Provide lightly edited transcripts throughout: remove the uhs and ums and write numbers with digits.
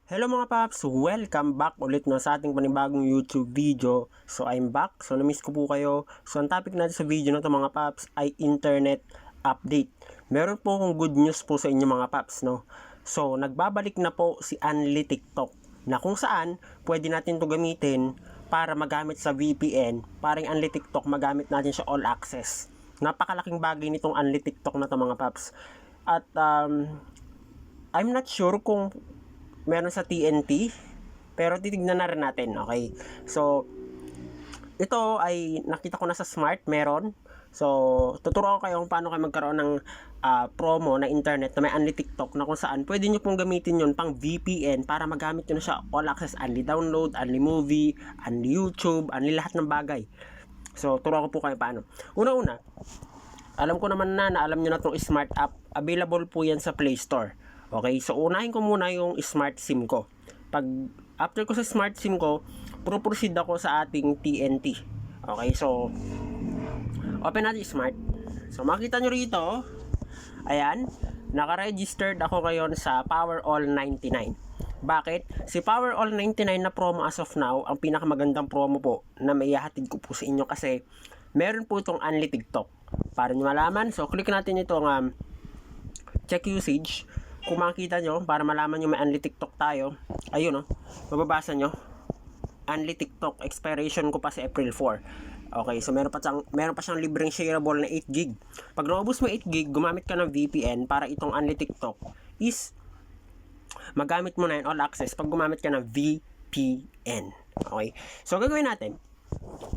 Hello mga paps! Welcome back ulit sa ating panibagong YouTube video. So I'm back. So na-miss ko po kayo. So ang topic natin sa video na to mga paps ay internet update. Meron po akong good news po sa inyo mga paps, no? So nagbabalik na po si Unli TikTok na kung saan pwede natin to gamitin para magamit sa VPN. Parang Unli TikTok magamit natin siya all access. Napakalaking bagay nitong Unli TikTok na to mga paps. At I'm not sure kung meron sa TNT, pero titignan na rin natin, okay? So, ito ay nakita ko na sa Smart, meron. So, tuturo ko kayo kung paano kayo magkaroon ng promo na internet na may Unli TikTok na kung saan pwede nyo pong gamitin yun pang VPN para magamit nyo na siya all access, Unli download, Unli movie, Unli YouTube, Unli lahat ng bagay. So, turo ko po kayo paano. Una-una, alam ko naman na alam nyo na itong Smart app. Available po yan sa Play Store. Okay, so unahin ko muna yung Smart SIM ko. After ko sa Smart SIM ko, proceed ako sa ating TNT. Okay, so open natin Smart. So makita nyo rito, ayan, naka-registered ako ngayon sa Powerall 99. Bakit? Si Powerall 99 na promo as of now, ang pinakamagandang promo po na may ihahatid ko po sa inyo kasi meron po itong Unli TikTok. Para nyo malaman, so click natin itong check usage. Kung makikita nyo, para malaman nyo may Unli TikTok tayo, ayun no, mababasa nyo, Unli TikTok, expiration ko pa sa April 4. Okay, so meron pa siyang libreng shareable na 8GB. Pag naubos mo 8GB, gumamit ka ng VPN para itong Unli TikTok is magamit mo na yun all access pag gumamit ka ng VPN. Okay, so gagawin natin,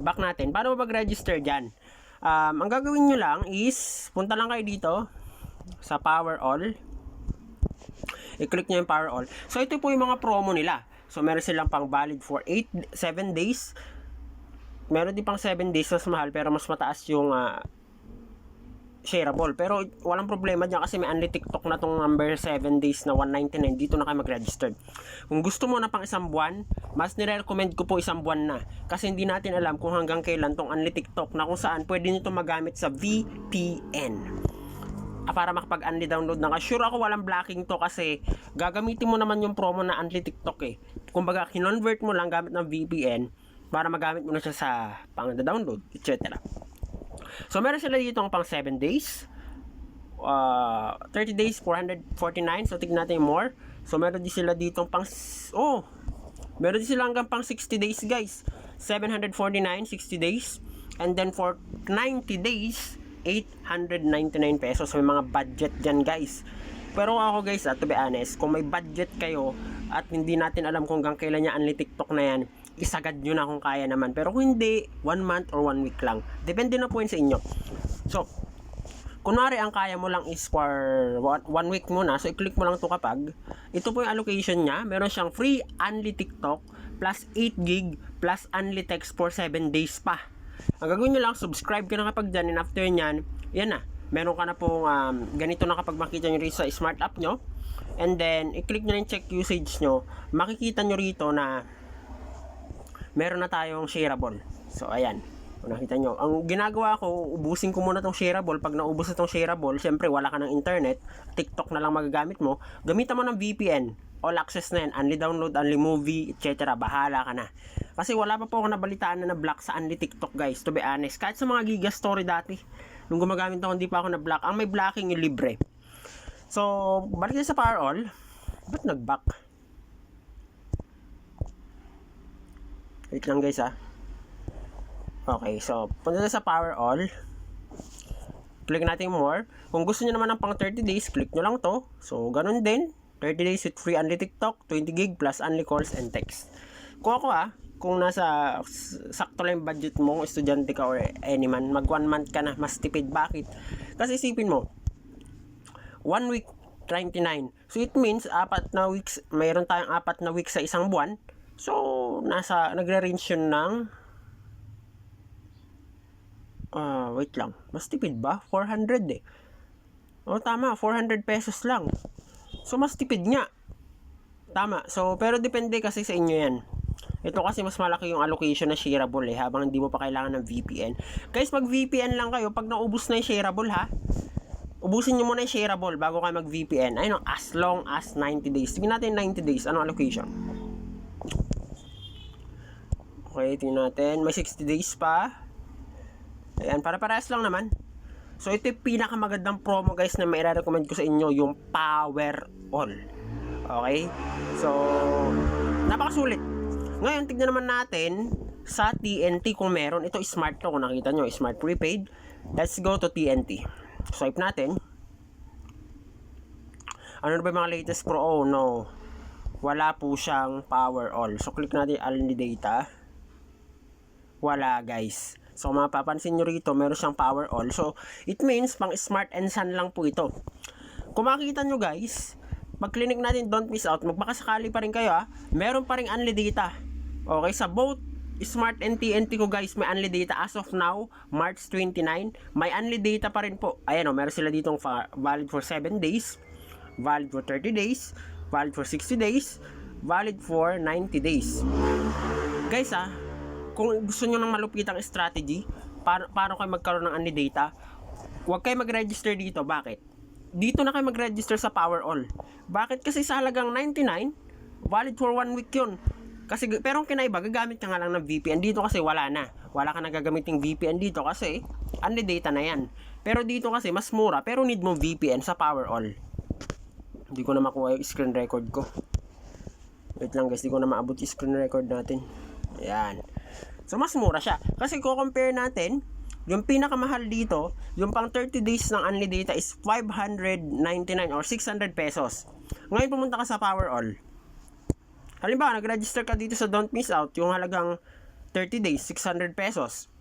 back natin, paano mag-register dyan? Ang gagawin nyo lang is, punta lang kayo dito sa Powerall. I-click nyo yung Powerall. So, ito po yung mga promo nila. So, meron silang pang valid for 7 days. Meron din pang 7 days mas mahal, pero mas mataas yung shareable. Pero, walang problema dyan kasi may Unli TikTok na tong number 7 days na 199. Dito na kayo mag-register. Kung gusto mo na pang isang buwan, mas nire-recommend ko po isang buwan na. Kasi hindi natin alam kung hanggang kailan tong Unli TikTok na kung saan pwede nyo itong magamit sa VPN. Para makapag-Unli download na. Sure ako walang blocking to kasi gagamitin mo naman yung promo na Unli TikTok eh. Kumbaga, kinonvert mo lang gamit ng VPN para magamit mo na siya sa pang-download, etc. So, meron sila dito pang 7 days. 30 days, 449. So, tignan natin yung more. So, meron din sila dito meron din sila hanggang pang 60 days, guys. 749, 60 days. And then, for 90 days, 899 pesos. May mga budget dyan, guys. Pero ako, guys, to be honest, kung may budget kayo at hindi natin alam kung hanggang kailan niya Unli TikTok na yan, isagad nyo na kung kaya naman. Pero kung hindi, 1 month or 1 week lang. Depende na po yun sa inyo. So, kunwari ang kaya mo lang is for 1 week muna. So, i-click mo lang to kapag ito po yung allocation niya. Meron siyang free Unli TikTok plus 8GB plus Unli text for 7 days pa. Ang gagawin nyo lang, subscribe ka na kapag dyan, and after nyan, yan na, meron ka na pong ganito na kapag makita nyo rin sa smart app nyo, and then i-click nyo na yung check usage nyo, makikita nyo rito na meron na tayong shareable. So ayan, kung nakita nyo, ang ginagawa ko, ubusin ko muna tong shareable. Pag naubos na tong shareable, syempre wala ka ng internet, TikTok na lang magagamit mo, gamitan mo ng VPN, all access na yan, Unli download, Unli movie, etc. Bahala ka na. Kasi wala pa po ako nabalitaan na na-block sa Unli TikTok, guys, to be honest. Kahit sa mga Giga Story dati, nung gumagamit ako, hindi pa ako na-block. Ang may blocking yung libre. So, balik na sa Powerall. Ba't nag-back? Wait lang, guys, Okay, so, punta na sa Powerall. Click natin more. Kung gusto nyo naman ng pang 30 days, click nyo lang to. So, ganun din. 30 days with free Unli TikTok, 20GB plus Unli calls and text. Kung ako kung nasa sakto lang yung budget mo, kung estudyante ka or any man, mag 1 month ka na, mas tipid. Bakit? Kasi isipin mo, 1 week, 99. So it means, 4 na weeks, mayroon tayong 4 na weeks sa isang buwan. So, nagre-range yun ng, wait lang, mas tipid ba? 400 eh. Tama, 400 pesos lang. So, mas tipid nga. Tama. So, pero depende kasi sa inyo yan. Ito kasi mas malaki yung allocation na shareable habang hindi mo pa kailangan ng VPN. Guys, mag VPN lang kayo pag naubos na yung shareable ubusin nyo muna yung shareable bago kayo mag-VPN. Ayun, as long as 90 days. Tingnan natin 90 days. Anong allocation? Okay, tingnan natin. May 60 days pa. Ayan, para-parehas lang naman. So, ito yung pinakamagandang promo guys na may recommend ko sa inyo, yung Power All. Okay? So, napakasulit. Ngayon, tignan naman natin sa TNT kung meron. Ito smart to, kung nakita nyo, smart prepaid. Let's go to TNT. Swipe natin. Ano na ba yung mga latest pro? Oh no, wala po siyang Power All. So click natin only data. Wala guys. So mapapansin nyo rito, meron siyang Power All. So it means pang Smart and Sun lang po ito. Kung makikita nyo guys, pag clinic natin don't miss out, magbakasakali pa rin kayo meron pa rin only data. Okay, sa both Smart and TNT ko guys, may only data as of now, March 29. May only data pa rin po. Ayan o, meron sila ditong valid for 7 days, valid for 30 days, valid for 60 days, valid for 90 days. Guys kung gusto nyo ng malupitang strategy, paano kayo magkaroon ng only data, huwag kayo mag-register dito. Bakit? Dito na kayo mag-register sa Power All. Bakit? Kasi sa halagang 99, valid for 1 week yun. Kasi, pero kung kinaiba, gagamit ka nga lang ng VPN. Dito kasi wala na. Wala ka na gagamiting VPN dito kasi only data na yan. Pero dito kasi mas mura, pero need mo VPN sa Power All. Hindi ko na makuha yung screen record ko. Wait lang guys, hindi ko na maabot yung screen record natin. Ayan. So, mas mura siya. Kasi kung compare natin, yung pinakamahal dito, yung pang 30 days ng only data is 599 or 600 pesos. Ngayon pumunta ka sa Power All. Halimbawa, nag-register ka dito sa Don't Miss Out, yung halagang 30 days, 600 pesos.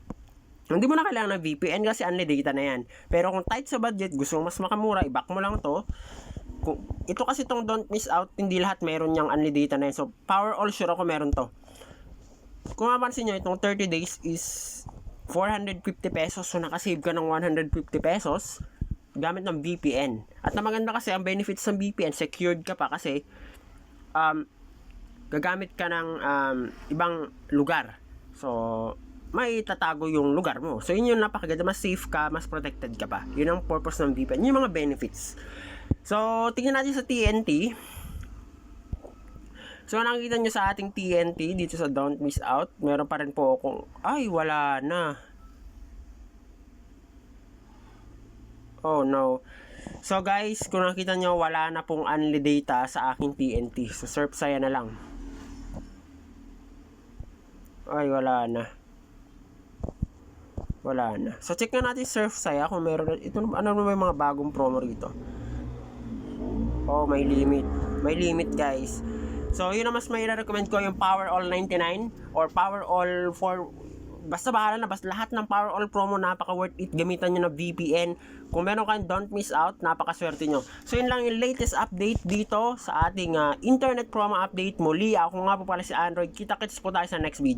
Hindi mo na kailangan ng VPN kasi only data na yan. Pero kung tight sa budget, gusto mo mas makamura, i-back mo lang to. Ito kasi tong Don't Miss Out, hindi lahat meron yung only data na yan. So, Power All, sure ako meron to. Kung mapansin nyo, itong 30 days is 450 pesos. So, nakasave ka ng 150 pesos gamit ng VPN. At na maganda kasi, ang benefits ng VPN, secured ka pa kasi gagamit ka ng ibang lugar. So, may tatago yung lugar mo. So, yun yung napakaganda. Mas safe ka, mas protected ka pa. Yun ang purpose ng VPN. Yun yung mga benefits. So, tingnan natin sa TNT. So, nakikita nyo sa ating TNT, dito sa Don't Miss Out, meron pa rin po akong, ay, wala na. Oh, no. So, guys, kung nakita nyo, wala na pong only data sa aking TNT. So, surf saya na lang. Ay, wala na. Wala na. So, check na natin surf saya kung meron. Ito, ano naman yung mga bagong promo rito. Oh, may limit. May limit, guys. So, yun na mas may recommend ko yung Power All 99 or Power All 4. Basta bahala na. Basta lahat ng Power All promo, napaka worth it. Gamitan nyo na VPN. Kung meron kayong Don't Miss Out, napakaswerte nyo. So, yun lang yung latest update dito sa ating internet promo update. Muli, ako nga po pala si Android. Kita-kits po tayo sa next video.